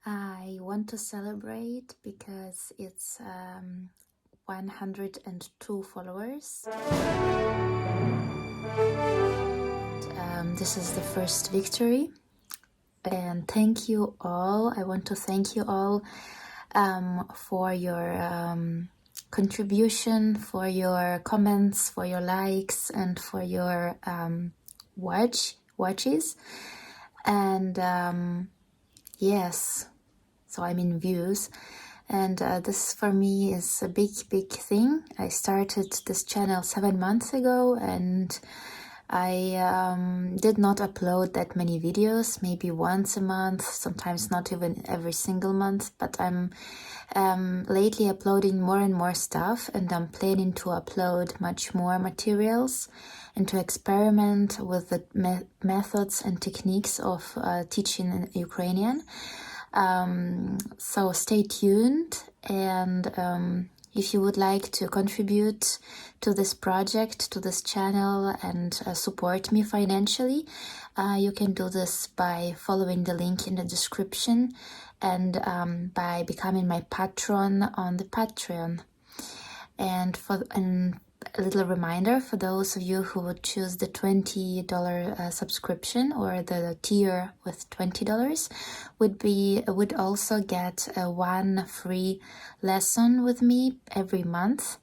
I want to celebrate because it's 102 followers. This is the first victory. And thank you all. I want to thank you all for your contribution, for your comments, for your likes, and for your watches. And yes, so I mean views. And this for me is a big thing. I started this channel 7 months ago, and I did not upload that many videos, maybe once a month, sometimes not even every single month, but I'm lately uploading more and more stuff, and I'm planning to upload much more materials and to experiment with the methods and techniques of teaching in Ukrainian. So stay tuned, and if you would like to contribute to this project, to this channel, and support me financially, you can do this by following the link in the description and by becoming my patron on the Patreon. And a little reminder for those of you who would choose the $20 subscription or the tier with $20 would also get one free lesson with me every month.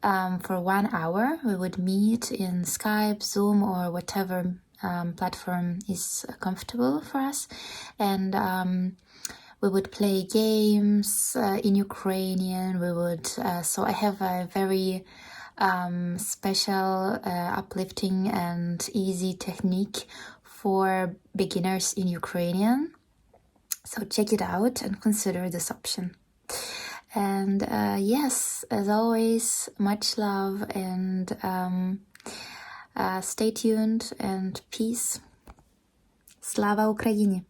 For 1 hour, we would meet in Skype, Zoom, or whatever platform is comfortable for us, and we would play games in Ukrainian. We would so I have a very special, uplifting and easy technique for beginners in Ukrainian. So check it out and consider this option. And yes, as always, much love, and stay tuned, and peace. Slava Ukraini!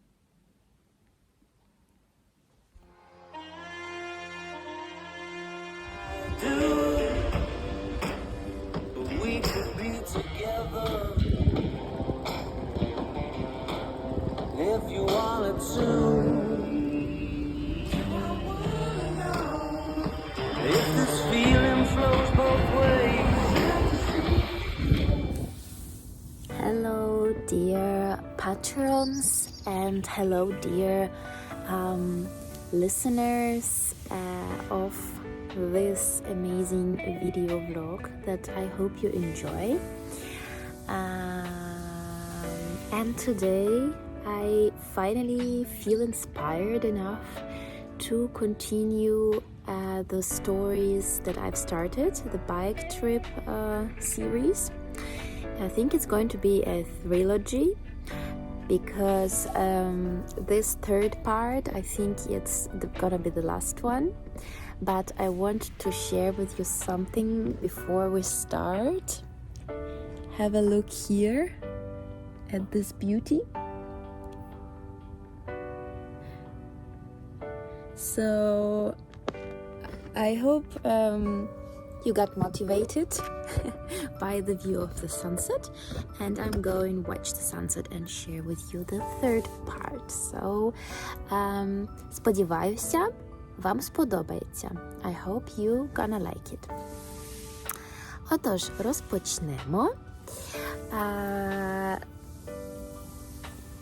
If you wanted to, if this feeling flows both ways. Hello, dear patrons, and hello, dear listeners of this amazing video vlog that I hope you enjoy. And today I finally feel inspired enough to continue the stories that I've started, the bike trip series. I think it's going to be a trilogy, because this third part, I think it's gonna be the last one. But I want to share with you something before we start. Have a look here at this beauty. So I hope you got motivated by the view of the sunset, and I'm going to watch the sunset and share with you the third part. So сподіваюся, вам сподобається. I hope you gonna like it. Отож, розпочнемо.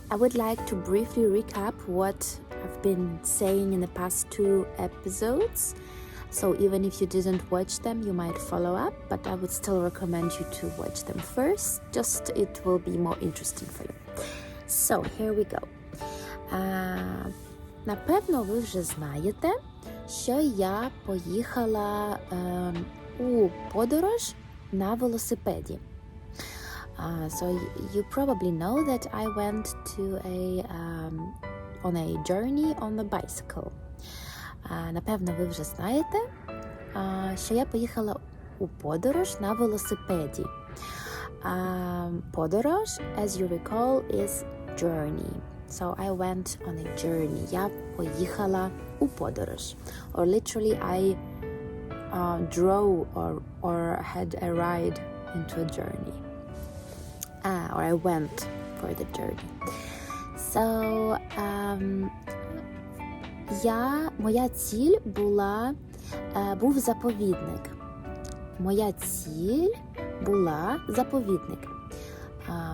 I would like to briefly recap what I've been saying in the past 2 episodes. So even if you didn't watch them, you might follow up, but I would still recommend you to watch them first. Just it will be more interesting for you. So here we go. Напевно, ви вже знаєте, що я поїхала у подорож на велосипеді. So you probably know that I went to on a journey on a bicycle. Напевно, ви вже знаєте, що я поїхала у подорож на велосипеді. Подорож, as you recall, is journey. So I went on a journey. Я поїхала у подорож. Or literally I drove or had a ride into a journey. Or I went for the journey. So Моя ціль був заповідник. Моя ціль була заповідник.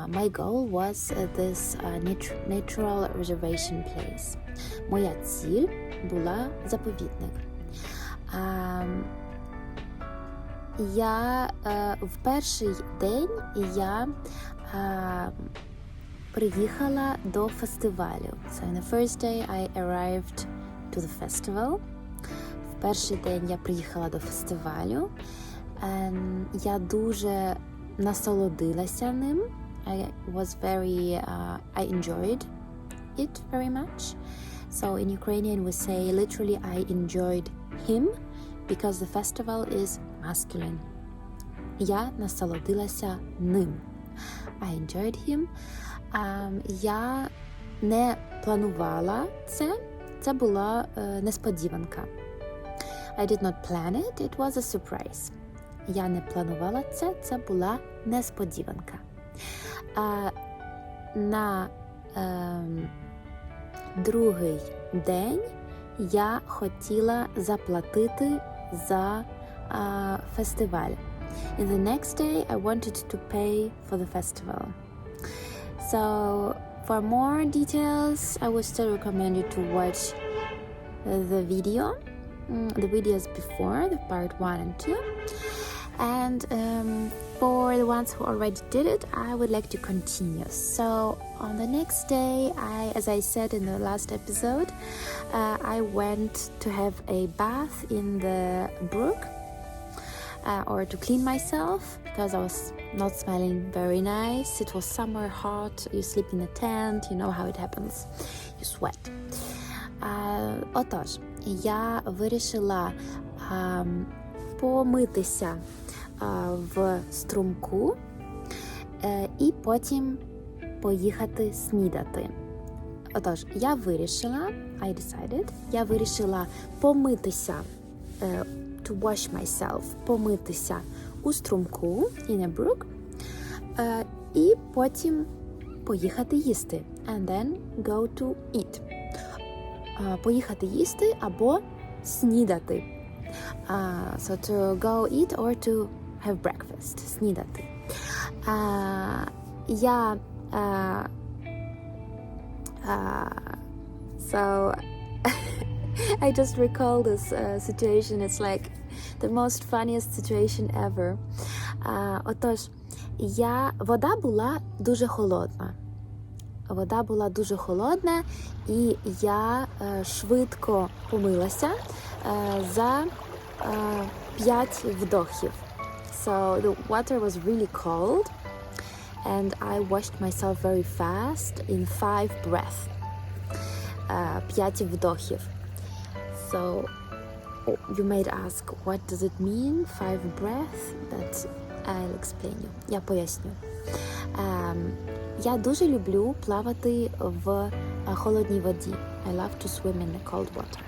My goal was this natural reservation place. Моя ціль була заповідник. В перший день я приїхала до фестивалю. So in the first day I arrived to the festival. В перший день я приїхала до фестивалю. Я дуже насолодилася ним. I enjoyed it very much. So in Ukrainian we say literally I enjoyed him because the festival is masculine. Я насолодилася ним. I enjoyed him. Я не планувала це. Це була несподіванка. I did not plan it. It was a surprise. Я не планувала це. Це була несподіванка. На другий день я хотіла заплатити за фестиваль. In the next day, I wanted to pay for the festival. So, for more details, I would still recommend you to watch the videos before, the part 1 and 2. And for the ones who already did it, I would like to continue. So, on the next day, as I said in the last episode, I went to have a bath in the brook. Or to clean myself because I was not smelling very nice. It was summer, hot, you sleep in a tent, you know how it happens, you sweat. Отож, я вирішила помитися в струмку і потім поїхати снідати. Отож, я вирішила помитися to wash myself, помитися у струмку, in a brook, і потім поїхати їсти, and then go to eat. Поїхати їсти або снідати. So to go eat or to have breakfast, снідати. So I just recall this situation. It's like the most funniest situation ever. Отож, вода була дуже холодна. І я швидко помилася за 5 вдохів. So the water was really cold and I washed myself very fast in 5 breaths. 5 вдохів. So you might ask, what does it mean, 5 breaths? That I'll explain you. Я поясню. Я дуже люблю плавати в холодній воді. I love to swim in the cold water.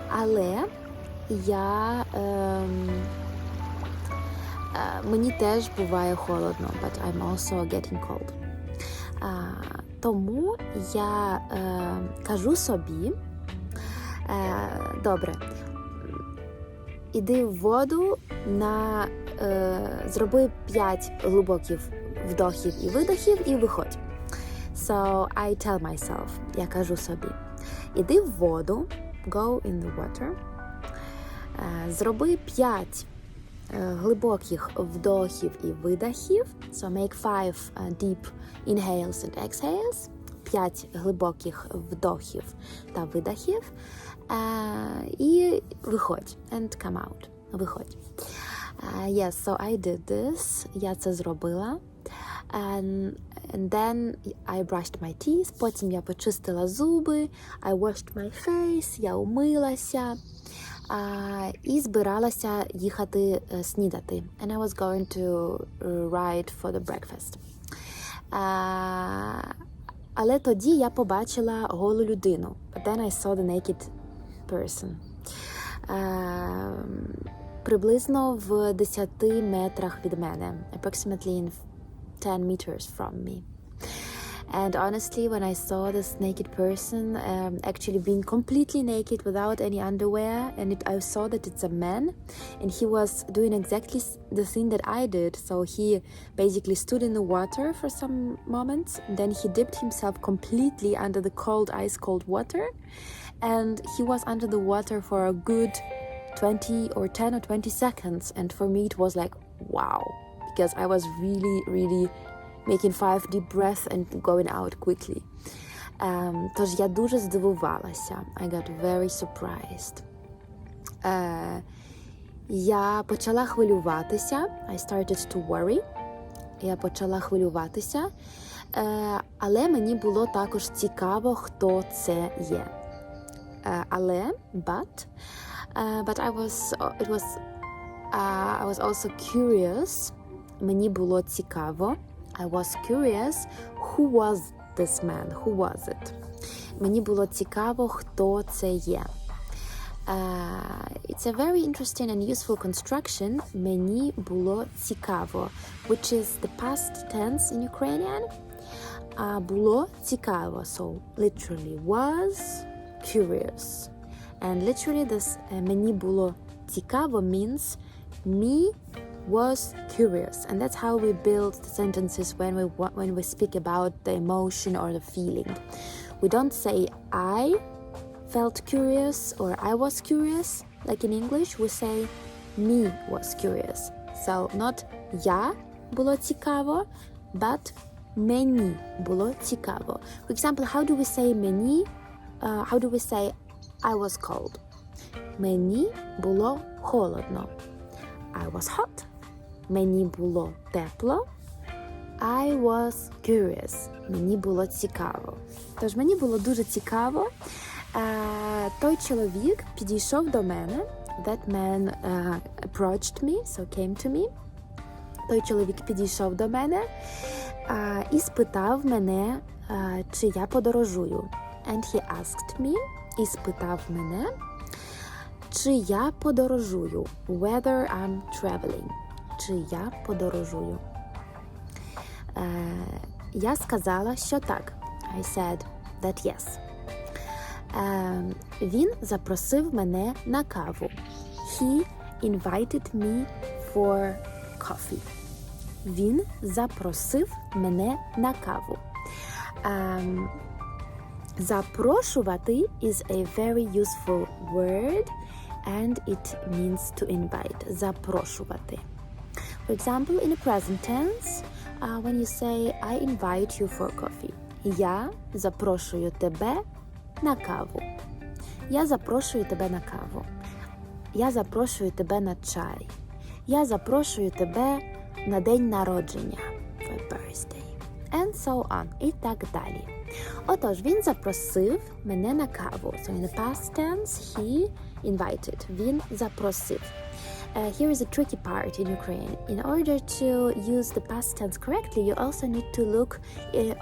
Але мені теж буває холодно, but I'm also getting cold. Тому я кажу собі, добре, іди в воду, зроби 5 глибоких вдохів і видохів і виходь. So I tell myself, я кажу собі, іди в воду, go in the water, зроби 5 глибоких вдохів і видохів, so make 5 deep inhales and exhales, 5 глибоких вдохів та видохів, і виходь, and come out, виходь. Yes, so I did this, я це зробила, and then I brushed my teeth, потім я почистила зуби, I washed my face, я умилася, і збиралася їхати снідати. And I was going to ride for the breakfast. Але тоді я побачила голу людину. But then I saw the naked person. Приблизно в 10 метрах від мене. Approximately in 10 meters from me. And honestly, when I saw this naked person actually being completely naked without any underwear, and I saw that it's a man, and he was doing exactly the thing that I did. So he basically stood in the water for some moments, then he dipped himself completely under the cold, ice-cold water, and he was under the water for a good 10 or 20 seconds. And for me it was like, wow, because I was really making 5 deep breaths and going out quickly. Тож я дуже здивувалася. I got very surprised. Я почала хвилюватися. I started to worry. Я почала хвилюватися. Але мені було також цікаво, хто це є. But I was also curious. Мені було цікаво. I was curious who was this man, who was it. Мені було цікаво, хто це є. It's a very interesting and useful construction. Мені було цікаво, which is the past tense in Ukrainian. Було цікаво, so literally was curious. And literally this мені було цікаво means me was curious, and that's how we build the sentences when we speak about the emotion or the feeling. We don't say I felt curious or I was curious like in English. We say me was curious. So not я було цікаво, but мені було цікаво. For example, how do we say мені? How do we say I was cold? Мені було холодно. I was hot. Мені було тепло. I was curious. Мені було цікаво. Тож мені було дуже цікаво. Той чоловік підійшов до мене. That man approached me, so came to me. Той чоловік підійшов до мене і спитав мене, чи я подорожую. And he asked me, і спитав мене, чи я подорожую. Whether I'm traveling. Чи я подорожую. Я сказала, що так. I said that yes. Він запросив мене на каву. He invited me for coffee. Він запросив мене на каву. Запрошувати is a very useful word, and it means to invite. Запрошувати. For example, in the present tense, when you say I invite you for coffee. Я запрошую тебе на каву. Я запрошую тебе на каву. Я запрошую тебе на чай. Я запрошую тебе на день народження. For birthday. And so on. І так далі. Отож, він запросив мене на каву. So in the past tense, he invited. Він запросив. Here is a tricky part in Ukraine. In order to use the past tense correctly, you also need to look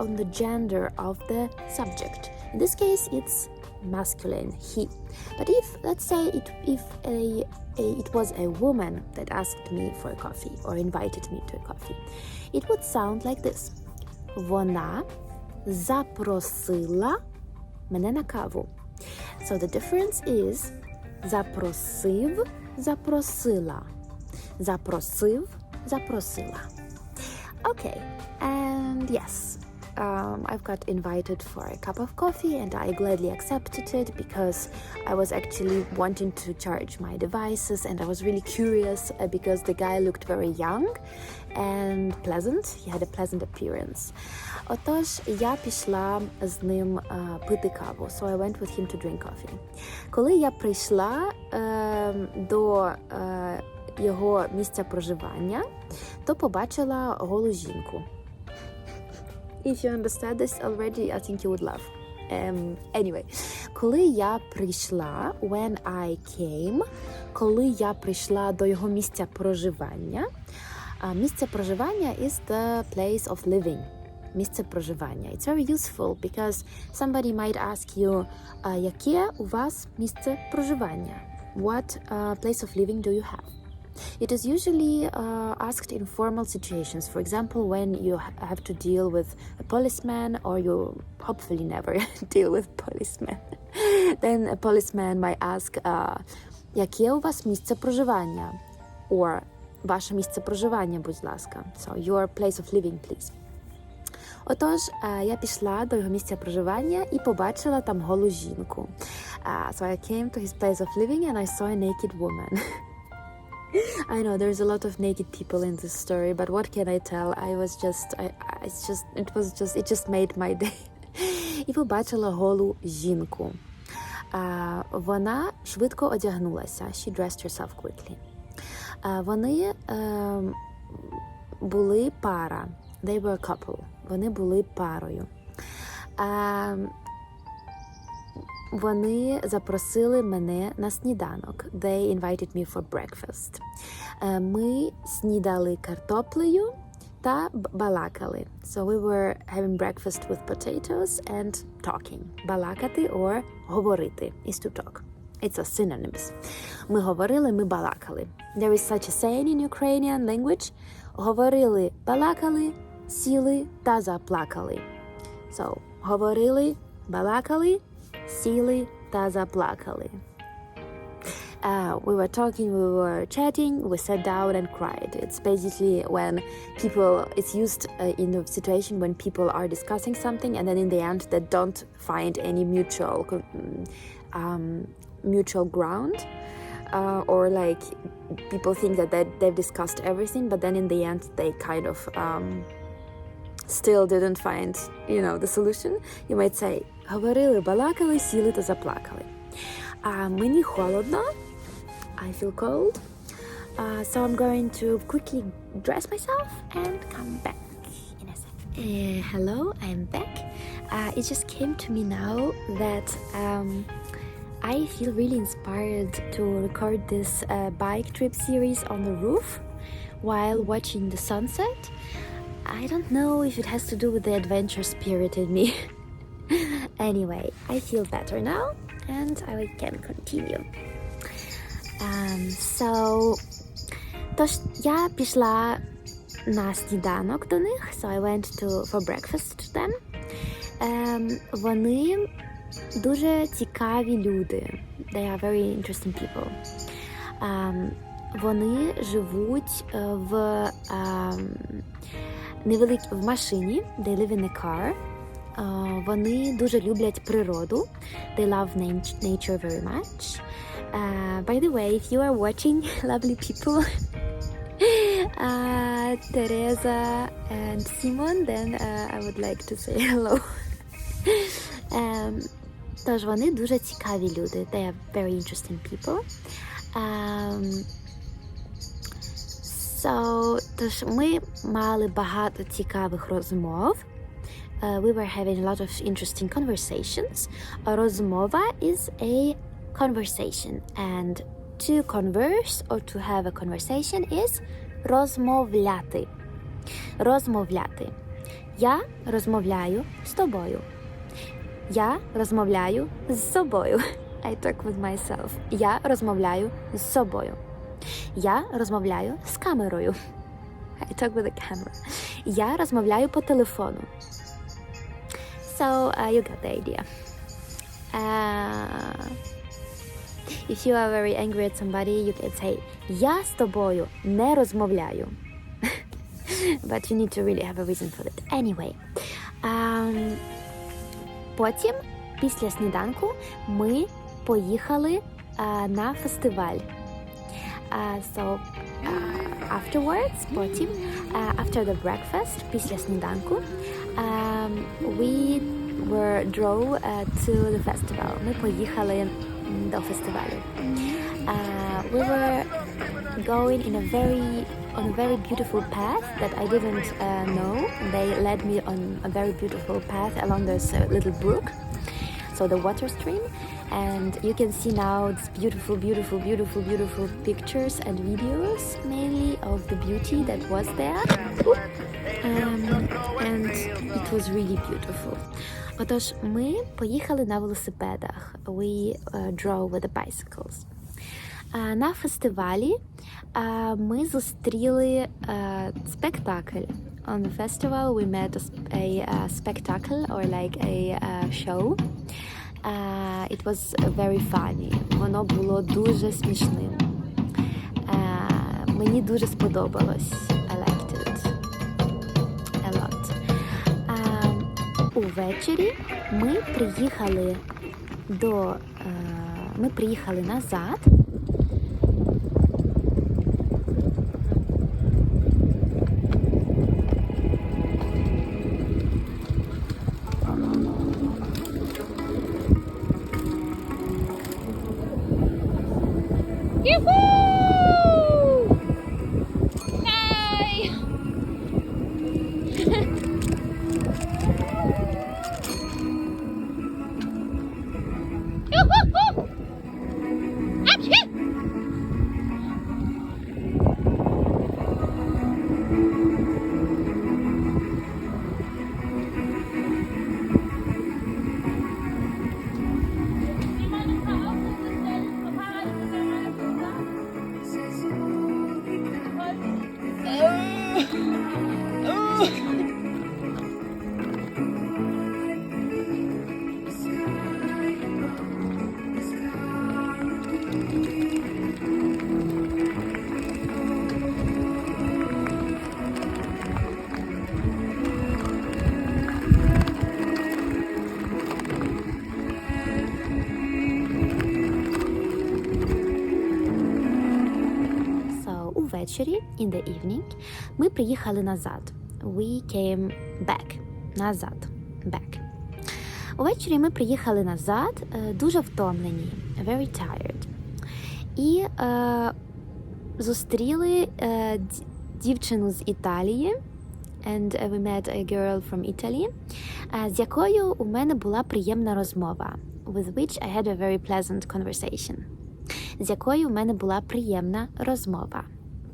on the gender of the subject. In this case, it's masculine, he. But if, let's say, it was a woman that asked me for a coffee or invited me to a coffee, it would sound like this. Вона запросила мене на каву. So the difference is запросив, запросила. Запросив, запросила. Okay, and yes, I've got invited for a cup of coffee and I gladly accepted it because I was actually wanting to charge my devices and I was really curious because the guy looked very young and pleasant. He had a pleasant appearance. Отож, я пішла з ним пити каву. So I went with him to drink coffee. Коли я прийшла до його місця проживання, то побачила голу жінку. If you understand this already, I think you would laugh. Anyway, коли я прийшла, when I came, коли я прийшла до його місця проживання, місце проживання is the place of living. Місце проживання. It's very useful because somebody might ask you, яке у вас місце проживання? What place of living do you have? It is usually asked in formal situations. For example, when you have to deal with a policeman, or you hopefully never deal with policemen. Then a policeman might ask, яке у вас місце проживання? Or, ваше місце проживання, будь ласка. So, your place of living, please. Отож, я пішла до його місця проживання і побачила там голу жінку. So I came to his place of living and I saw a naked woman. I know there's a lot of naked people in this story, but what can I tell? It just made my day. І побачила голу жінку. Вона швидко одягнулася. She dressed herself quickly. Вони були пара. They were a couple. Вони були парою. Вони запросили мене на сніданок. They invited me for breakfast. Ми снідали картоплею та балакали. So we were having breakfast with potatoes and talking. Балакати or говорити is to talk. It's a synonyms. Ми говорили, ми балакали. There is such a saying in Ukrainian language. Говорили, балакали, сіли та заплакали. So, говорили, балакали, сіли та заплакали. We were talking, we were chatting, we sat down and cried. It's basically when it's used in a situation when people are discussing something and then in the end they don't find any mutual ground. Or like people think that they've discussed everything, but then in the end they kind of still didn't find, the solution. You might say, говорили, балакали, сіли та заплакали. Мені холодно. I feel cold. So I'm going to quickly dress myself and come back in a second. Hello, I'm back. It just came to me now that I feel really inspired to record this bike trip series on the roof while watching the sunset. I don't know if it has to do with the adventure spirit in me. Anyway, I feel better now and I can continue. Тож я пішла на сніданок до них, so I went for breakfast to them. Вони дуже цікаві люди. They are very interesting people. Вони живуть в машині. They live in a car. Вони дуже люблять природу. They love nature very much. By the way, if you are watching, lovely people, Teresa and Simon, then I would like to say hello. Тож вони дуже цікаві люди. They are very interesting people. Тож ми мали багато цікавих розмов. We were having a lot of interesting conversations. Розмова is a conversation. And to converse or to have a conversation is розмовляти. Розмовляти. Я розмовляю з тобою. Я розмовляю з собою. I talk with myself. Я розмовляю з собою. Я розмовляю з камерою. I talk with the camera. Я розмовляю по телефону. So, you got the idea. If you are very angry at somebody, you can say я з тобою не розмовляю. But you need to really have a reason for that. Anyway. Потім, після сніданку, ми поїхали на фестиваль. Afterwards, потім, after the breakfast, після сніданку, we drove to the festival. Ми поїхали до фестивалю. We were going on a very beautiful path that I didn't know. They led me on a very beautiful path along this little brook, so the water stream, and you can see now these beautiful pictures and videos, mainly of the beauty that was there, and it was really beautiful. Отож, ми поїхали на велосипедах. We drove with the bicycles. На фестивалі ми зустріли спектакль. On the festival we met a spectacle or like a show. It was very funny. Воно було дуже смішним. Мені дуже сподобалось. I liked it a lot. Увечері ми приїхали назад. Увечері, in the evening, ми приїхали назад. We came back. Назад. Back. Увечері ми приїхали назад, дуже втомлені. Very tired. І зустріли дівчину з Італії. And we met a girl from Italy, з якою у мене була приємна розмова. With which I had a very pleasant conversation. З якою у мене була приємна розмова.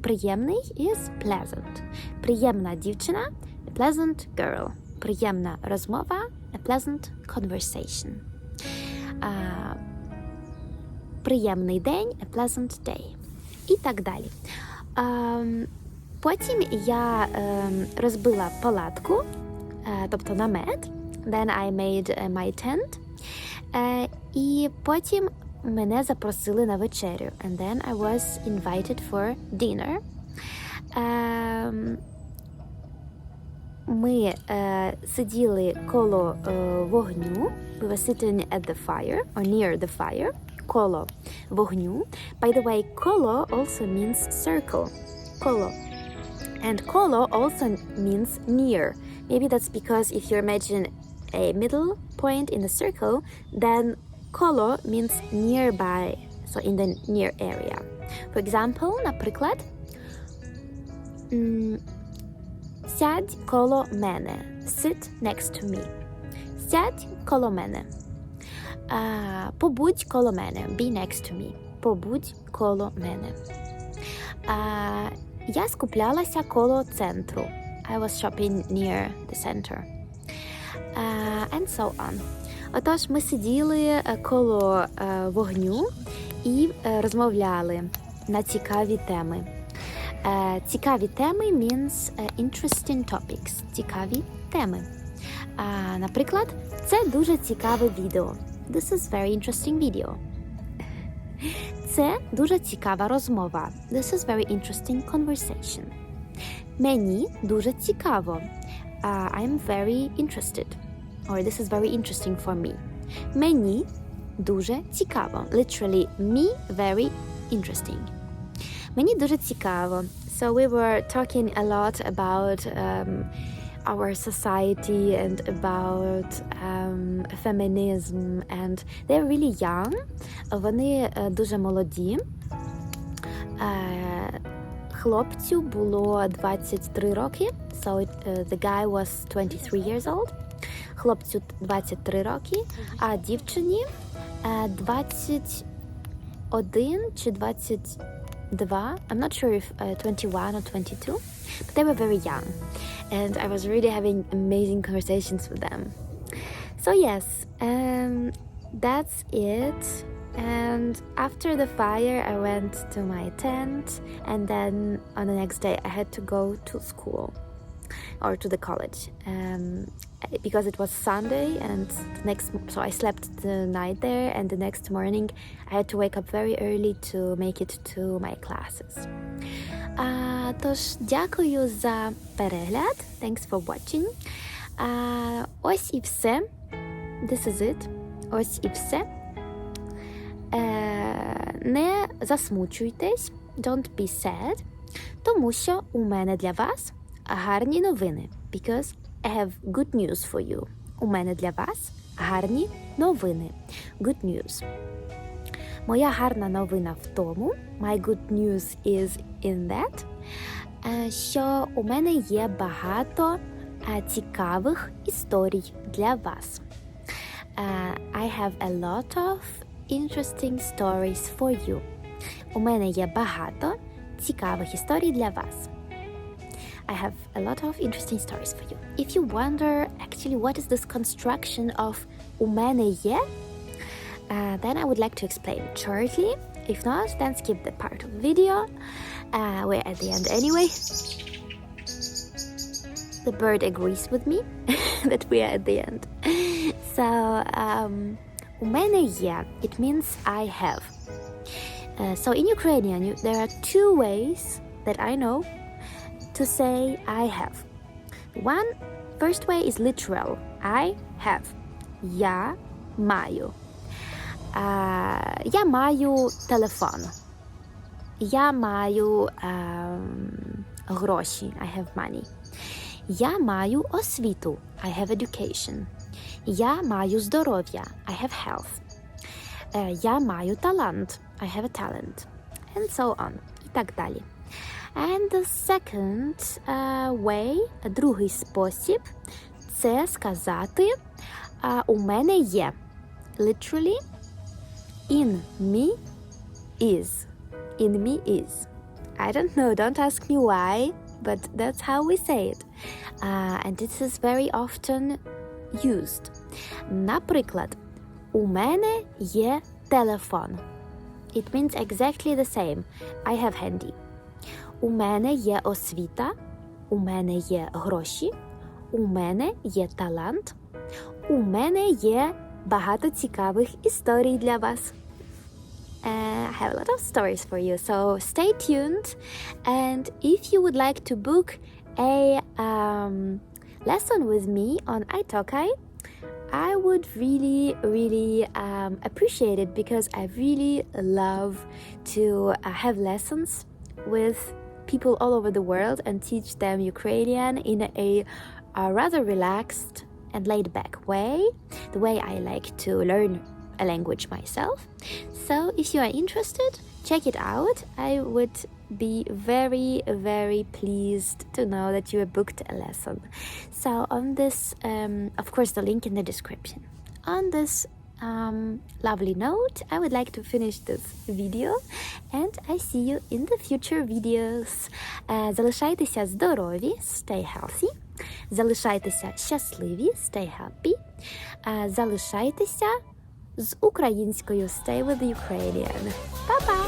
Приємний is pleasant. Приємна дівчина – a pleasant girl. Приємна розмова – a pleasant conversation. Приємний день – a pleasant day. І так далі. Потім я розбила палатку, тобто намет. Then I made my tent. І потім мене запросили на вечерю. And then I was invited for dinner. Ми сиділи коло вогню. We were sitting at the fire, or near the fire. Коло вогню. By the way, коло also means circle. Коло. And коло also means near. Maybe that's because if you imagine a middle point in the circle, then коло means nearby, so in the near area. For example, наприклад, сядь коло мене. Sit next to me. Сядь коло мене. Побудь коло мене. Be next to me. Побудь коло мене. Я скуплялася коло центру. I was shopping near the center. And so on. Отож, ми сиділи коло вогню і розмовляли на цікаві теми. Цікаві теми means interesting topics. Цікаві теми. Наприклад, це дуже цікаве відео. This is very interesting video. Це дуже цікава розмова. This is very interesting conversation. Мені дуже цікаво. I'm very interested. Or this is very interesting for me. Мені дуже цікаво. Literally, me very interesting. Мені дуже цікаво. So we were talking a lot about our society and about feminism. And they're really young. Вони дуже молоді. Хлопцю було 23 роки. So the guy was 23 years old. Хлопцю 23 роки, а дівчині 21 чи 22. I'm not sure if 21 or 22, but they were very young. And I was really having amazing conversations with them. So yes, that's it And after the fire, I went to my tent, and then on the next day I had to go to school or to the college because it was Sunday, and so I slept the night there, and the next morning I had to wake up very early to make it to my classes. Тож, дякую за перегляд. Thanks for watching. Ось і все. This is it. Ось і все. Не засмучуйтесь, don't be sad, тому що у мене для вас гарні новини. Because I have good news for you. У мене для вас гарні новини. Good news. Моя гарна новина в тому, my good news is in that, що у мене є багато цікавих історій для вас. I have a lot of interesting stories for you. У мене є багато цікавих історій для вас. I have a lot of interesting stories for you. If you wonder actually what is this construction of у мене є, then I would like to explain it shortly. If not, then skip the part of the video. We're at the end anyway. The bird agrees with me that we are at the end. So, у мене є, it means I have. So in Ukrainian, there are two ways that I know to say I have. First way is literal. I have. Я маю. Я маю телефон. Я маю гроші. I have money. Я маю освіту. I have education. Я маю здоров'я. I have health. Я маю талант. I have a talent. And so on. І так далі. And the second way, другий спосіб, це сказати у мене є. Literally, in me is. In me is. I don't know, don't ask me why, but that's how we say it. And this is very often used. Наприклад, у мене є телефон. It means exactly the same. I have handy. У мене є освіта. У мене є гроші. У мене є талант. У мене є багато цікавих історій для вас. I have a lot of stories for you, so stay tuned. And if you would like to book a lesson with me on Italki, I would really appreciate it, because I really love to have lessons with people all over the world and teach them Ukrainian in a rather relaxed and laid-back way, the way I like to learn a language myself. So if you are interested, check it out. I would be very pleased to know that you have booked a lesson. So on this, of course, the link in the description. On this lovely note, I would like to finish this video, and I see you in the future videos. Залишайтеся здорові, stay healthy. Залишайтеся щасливі, stay happy. Залишайтеся з українською, stay with the Ukrainian. Bye-bye!